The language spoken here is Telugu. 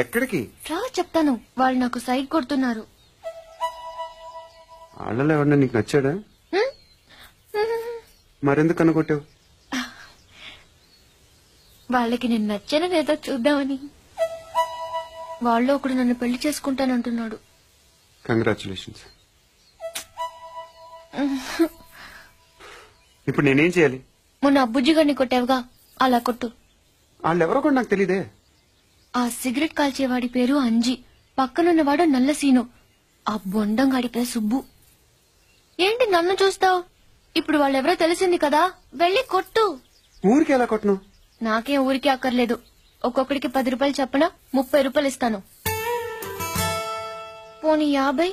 ఎక్కడికి రా చెప్తాను. వాళ్ళు నాకు సైడ్ కొడుతున్నారు. వాళ్ళలో ఎవరన్నా నీకు నచ్చాడా? మరెందుకు అనుకుంటావు? వాళ్ళకి నేను నచ్చానో లేదో చూద్దామని. వాళ్ళు ఒకడు నన్ను పెళ్లి చేసుకుంటానంటున్నాడు. కంగ్రాచులేషన్స్. ఇప్పుడు నేనేం చేయాలి? మొన్న అబ్బుజ్జి గారిని కొట్టావుగా, అలా కొట్టు. వాళ్ళెవరో కూడా నాకు తెలీదే. ఆ సిగరెట్ కాల్చేవాడి పేరు అంజి, పక్కనున్నవాడు నల్ల సీను, ఆ బొండంగాడి పేరు సుబ్బు. ఏంటి నన్ను చూస్తావు? ఇప్పుడు వాళ్ళెవరో తెలిసింది కదా, వెళ్ళి కొట్టు. ఊరికి ఎలా కొట్టను? నాకేం ఊరికి అక్కర్లేదు. ఒక్కొక్కడికి 10 రూపాయలు చప్పున 30 రూపాయలు ఇస్తాను. పోనీ 50.